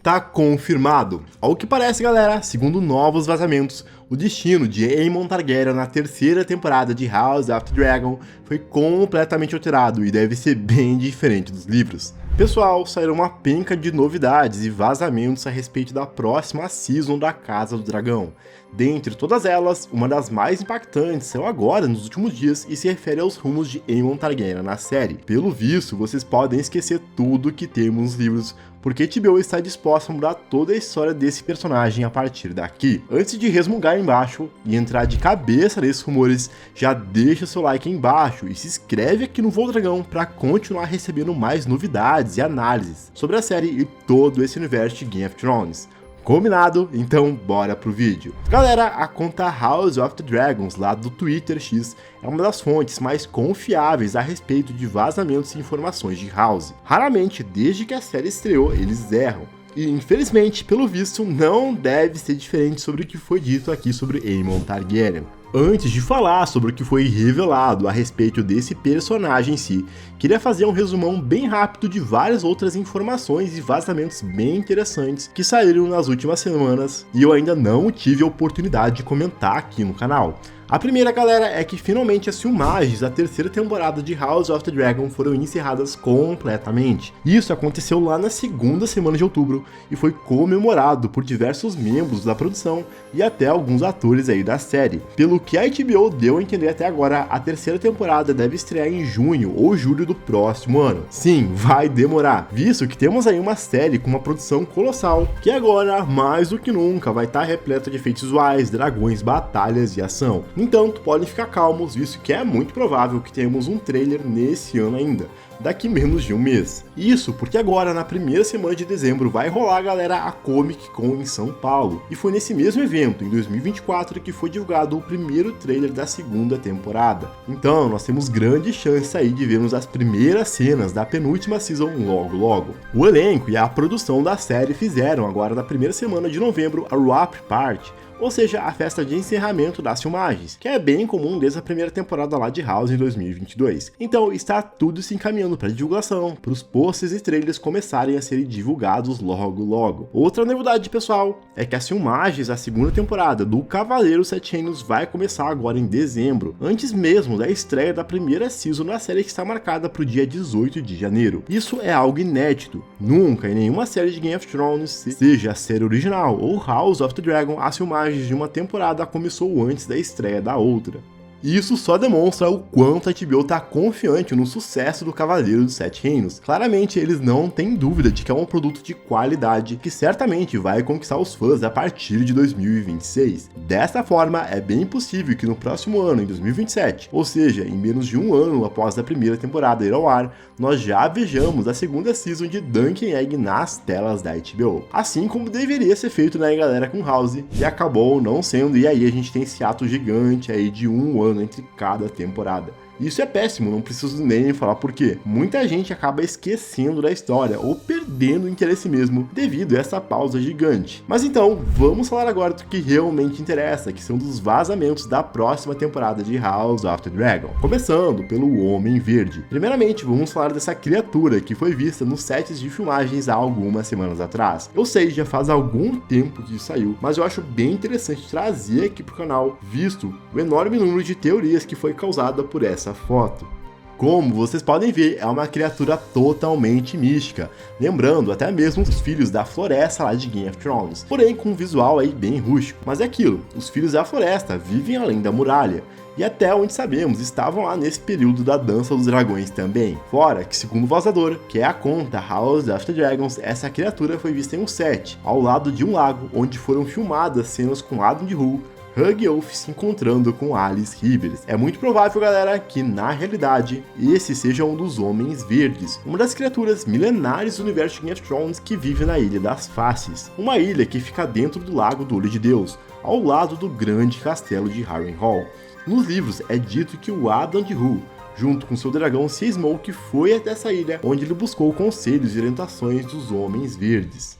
tá confirmado. Ao que parece, galera, segundo novos vazamentos, o destino de Aemon Targaryen na terceira temporada de House of the Dragon foi completamente alterado e deve ser bem diferente dos livros. Pessoal, saíram uma penca de novidades e vazamentos a respeito da próxima season da Casa do Dragão. Dentre todas elas, uma das mais impactantes saiu agora nos últimos dias e se refere aos rumos de Aemon Targaryen na série. Pelo visto, vocês podem esquecer tudo que temos nos livros, porque HBO está disposta a mudar toda a história desse personagem a partir daqui. Antes de resmungar aí embaixo e entrar de cabeça nesses rumores, já deixa seu like aí embaixo e se inscreve aqui no Voo do Dragão para continuar recebendo mais novidades e análises sobre a série e todo esse universo de Game of Thrones. Combinado? Então bora pro vídeo. Galera, a conta House of the Dragons lá do Twitter X é uma das fontes mais confiáveis a respeito de vazamentos e informações de House. Raramente, desde que a série estreou, eles erram. E infelizmente, pelo visto, não deve ser diferente sobre o que foi dito aqui sobre Aemon Targaryen. Antes de falar sobre o que foi revelado a respeito desse personagem em si, queria fazer um resumão bem rápido de várias outras informações e vazamentos bem interessantes que saíram nas últimas semanas e eu ainda não tive a oportunidade de comentar aqui no canal. A primeira, galera, é que finalmente as filmagens da terceira temporada de House of the Dragon foram encerradas completamente. Isso aconteceu lá na segunda semana de outubro e foi comemorado por diversos membros da produção e até alguns atores aí da série. Pelo que a HBO deu a entender até agora, a terceira temporada deve estrear em junho ou julho do próximo ano. Sim, vai demorar, visto que temos aí uma série com uma produção colossal, que agora, mais do que nunca, vai estar repleta de efeitos visuais, dragões, batalhas e ação. Entanto, podem ficar calmos, visto que é muito provável que tenhamos um trailer nesse ano ainda, daqui menos de um mês. Isso porque agora, na primeira semana de dezembro, vai rolar, galera, a Comic Con em São Paulo. E foi nesse mesmo evento, em 2024, que foi divulgado o primeiro trailer da segunda temporada. Então, nós temos grande chance aí de vermos as primeiras cenas da penúltima season logo. O elenco e a produção da série fizeram, agora na primeira semana de novembro, a Wrap Party, ou seja, a festa de encerramento das filmagens, que é bem comum desde a primeira temporada lá de House em 2022. Então está tudo se encaminhando para divulgação, para os posters e trailers começarem a serem divulgados logo. Outra novidade, pessoal, é que as filmagens da segunda temporada do Cavaleiro Sete Reinos vai começar agora em dezembro, antes mesmo da estreia da primeira season da série, que está marcada para o dia 18 de janeiro. Isso é algo inédito. Nunca em nenhuma série de Game of Thrones, seja a série original ou House of the Dragon, as filmagens de uma temporada começou antes da estreia da outra. Isso só demonstra o quanto a HBO está confiante no sucesso do Cavaleiro dos Sete Reinos. Claramente, eles não têm dúvida de que é um produto de qualidade que certamente vai conquistar os fãs a partir de 2026. Dessa forma, é bem possível que no próximo ano, em 2027, ou seja, em menos de um ano após a primeira temporada ir ao ar, nós já vejamos a segunda season de Duncan Egg nas telas da HBO. Assim como deveria ser feito, né, galera, com House, e acabou não sendo, e aí a gente tem esse ato gigante aí de um ano entre cada temporada. Isso é péssimo, não preciso nem falar por quê. Muita gente acaba esquecendo da história ou perdendo o interesse mesmo devido a essa pausa gigante. Mas então, vamos falar agora do que realmente interessa, que são dos vazamentos da próxima temporada de House of the Dragon. Começando pelo Homem Verde. Primeiramente, vamos falar dessa criatura que foi vista nos sets de filmagens há algumas semanas atrás. Eu sei, já faz algum tempo que saiu, mas eu acho bem interessante trazer aqui pro canal, visto o enorme número de teorias que foi causada por essa foto. Como vocês podem ver, é uma criatura totalmente mística, lembrando até mesmo os filhos da floresta lá de Game of Thrones, porém com um visual aí bem rústico. Mas é aquilo, os filhos da floresta vivem além da muralha, e até onde sabemos, estavam lá nesse período da Dança dos Dragões também. Fora que, segundo o vazador, que é a conta House of the Dragons, essa criatura foi vista em um set, ao lado de um lago, onde foram filmadas cenas com Adam de Hugh, Hugh se encontrando com Alice Rivers. É muito provável, galera, que na realidade esse seja um dos Homens Verdes, uma das criaturas milenares do universo de Game of Thrones que vive na Ilha das Faces, uma ilha que fica dentro do Lago do Olho de Deus, ao lado do grande castelo de Harrenhal. Nos livros é dito que o Adam de Hugh, junto com seu dragão Sea Smoke, foi até essa ilha, onde ele buscou conselhos e orientações dos Homens Verdes.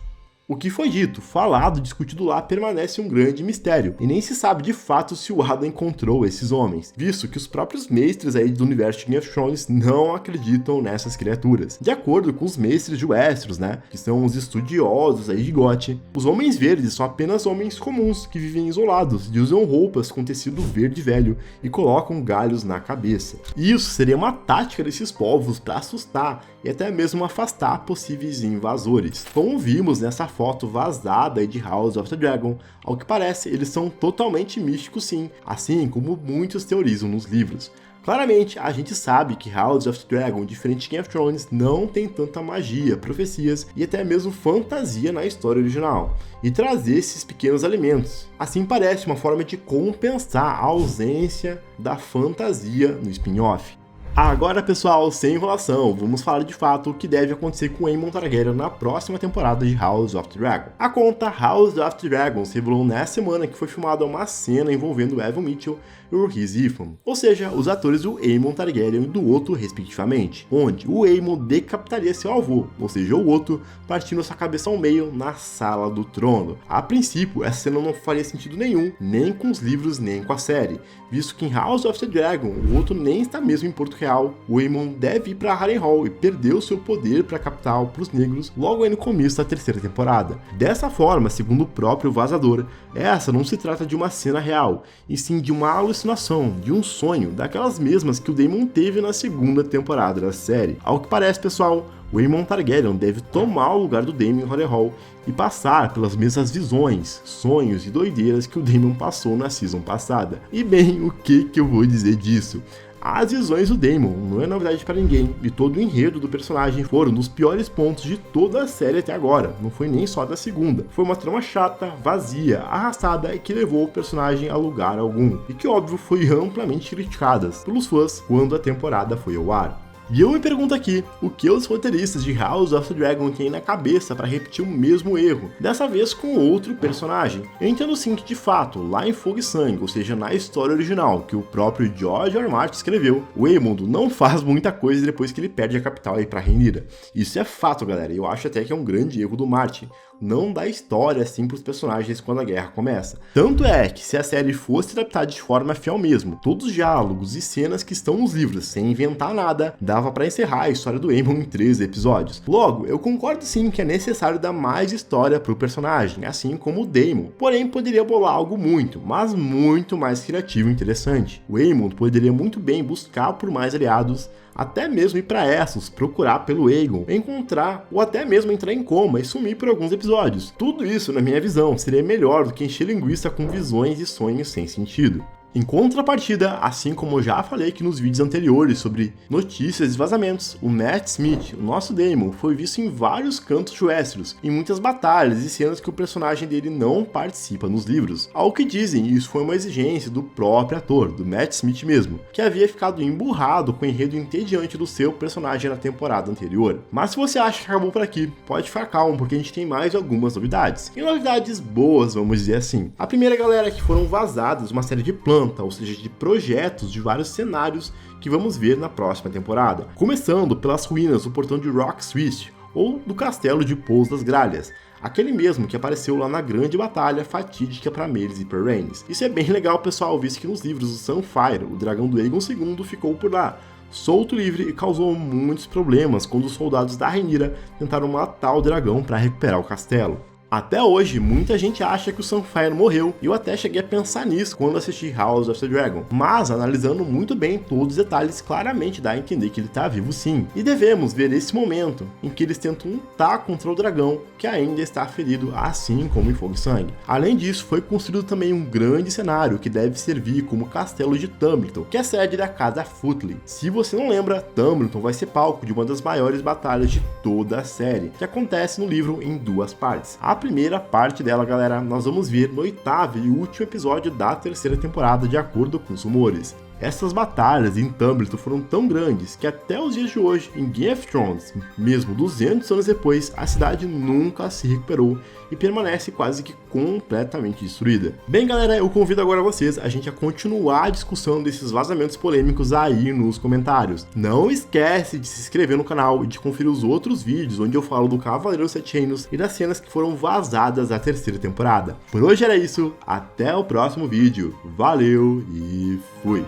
O que foi dito, falado, discutido lá permanece um grande mistério, e nem se sabe de fato se o Adam encontrou esses homens, visto que os próprios mestres aí do universo de Game of Thrones não acreditam nessas criaturas. De acordo com os mestres de Westeros, né, que são os estudiosos aí de GOT, os homens verdes são apenas homens comuns que vivem isolados e usam roupas com tecido verde velho e colocam galhos na cabeça. Isso seria uma tática desses povos para assustar e até mesmo afastar possíveis invasores. Como vimos nessa foto vazada aí de House of the Dragon, ao que parece eles são totalmente místicos sim, assim como muitos teorizam nos livros. Claramente, a gente sabe que House of the Dragon, diferente de Game of Thrones, não tem tanta magia, profecias e até mesmo fantasia na história original, e trazer esses pequenos elementos. Assim parece uma forma de compensar a ausência da fantasia no spin-off. Agora, pessoal, sem enrolação, vamos falar de fato o que deve acontecer com Aemon Targaryen na próxima temporada de House of the Dragon. A conta House of the Dragons revelou nessa semana que foi filmada uma cena envolvendo Evan Mitchell e o Rhys Ifan, ou seja, os atores do Aemon Targaryen e do Otto respectivamente, onde o Aemon decapitaria seu avô, ou seja, o Otto, partindo sua cabeça ao meio na sala do trono. A princípio, essa cena não faria sentido nenhum, nem com os livros, nem com a série, visto que em House of the Dragon, o Otto nem está mesmo em Porto Real, o Aemon deve ir para Harrenhal e perdeu seu poder para a capital para os negros logo aí no começo da terceira temporada. Dessa forma, segundo o próprio vazador, essa não se trata de uma cena real, e sim de uma alucinação, de um sonho, daquelas mesmas que o Daemon teve na segunda temporada da série. Ao que parece, pessoal, o Aemon Targaryen deve tomar o lugar do Daemon em Harrenhal e passar pelas mesmas visões, sonhos e doideiras que o Daemon passou na season passada. E bem, o que eu vou dizer disso? As visões do Daemon não é novidade para ninguém, e todo o enredo do personagem foram dos piores pontos de toda a série até agora, não foi nem só da segunda. Foi uma trama chata, vazia, arrastada e que levou o personagem a lugar algum, e que óbvio foi amplamente criticada pelos fãs quando a temporada foi ao ar. E eu me pergunto aqui, o que os roteiristas de House of the Dragon têm na cabeça para repetir o mesmo erro, dessa vez com outro personagem? Eu entendo sim que de fato, lá em Fogo e Sangue, ou seja, na história original, que o próprio George R. R. Martin escreveu, o Aemond não faz muita coisa depois que ele perde a capital aí para Rhaenyra. Isso é fato, galera, e eu acho até que é um grande erro do Martin. Não dá história assim pros personagens quando a guerra começa. Tanto é que se a série fosse adaptada de forma fiel mesmo, todos os diálogos e cenas que estão nos livros, sem inventar nada, dava pra encerrar a história do Aemon em 13 episódios. Logo, eu concordo sim que é necessário dar mais história pro personagem, assim como o Daemon. Porém, poderia bolar algo mas muito mais criativo e interessante. O Aemon poderia muito bem buscar por mais aliados, até mesmo ir para Essos, procurar pelo Aegon, encontrar ou até mesmo entrar em coma e sumir por alguns episódios. Tudo isso, na minha visão, seria melhor do que encher linguiça com visões e sonhos sem sentido. Em contrapartida, assim como eu já falei aqui nos vídeos anteriores sobre notícias e vazamentos, o Matt Smith, o nosso Daemon, foi visto em vários cantos de Westeros, em muitas batalhas e cenas que o personagem dele não participa nos livros. Ao que dizem, isso foi uma exigência do próprio ator, do Matt Smith mesmo, que havia ficado emburrado com o enredo entediante do seu personagem na temporada anterior. Mas se você acha que acabou por aqui, pode ficar calmo, porque a gente tem mais algumas novidades. E novidades boas, vamos dizer assim. A primeira, galera, é que foram vazadas uma série de planos, ou seja, de projetos de vários cenários que vamos ver na próxima temporada. Começando pelas ruínas do portão de Rock Switch, ou do castelo de Pouso das Gralhas, aquele mesmo que apareceu lá na grande batalha fatídica para Meleys e para Rhaenys. Isso é bem legal, pessoal, visto que nos livros do Sunfyre, o dragão do Aegon II ficou por lá, solto livre, e causou muitos problemas quando os soldados da Rhaenyra tentaram matar o dragão para recuperar o castelo. Até hoje, muita gente acha que o Sunfyre morreu, e eu até cheguei a pensar nisso quando assisti House of the Dragon, mas analisando muito bem todos os detalhes, claramente dá a entender que ele tá vivo sim. E devemos ver esse momento em que eles tentam lutar contra o dragão, que ainda está ferido, assim como em Fogo e Sangue. Além disso, foi construído também um grande cenário que deve servir como castelo de Tumbleton, que é sede da Casa Footly. Se você não lembra, Tumbleton vai ser palco de uma das maiores batalhas de toda a série, que acontece no livro em duas partes. A primeira parte dela, galera, nós vamos ver no 8º e último episódio da terceira temporada, de acordo com os rumores. Essas batalhas em Tumblr foram tão grandes que até os dias de hoje, em Game of Thrones, mesmo 200 anos depois, a cidade nunca se recuperou e permanece quase que completamente destruída. Bem galera, eu convido agora vocês a gente a continuar a discussão desses vazamentos polêmicos aí nos comentários. Não esquece de se inscrever no canal e de conferir os outros vídeos onde eu falo do Cavaleiro dos Sete Reinos e das cenas que foram vazadas da terceira temporada. Por hoje era isso, até o próximo vídeo, valeu e fui!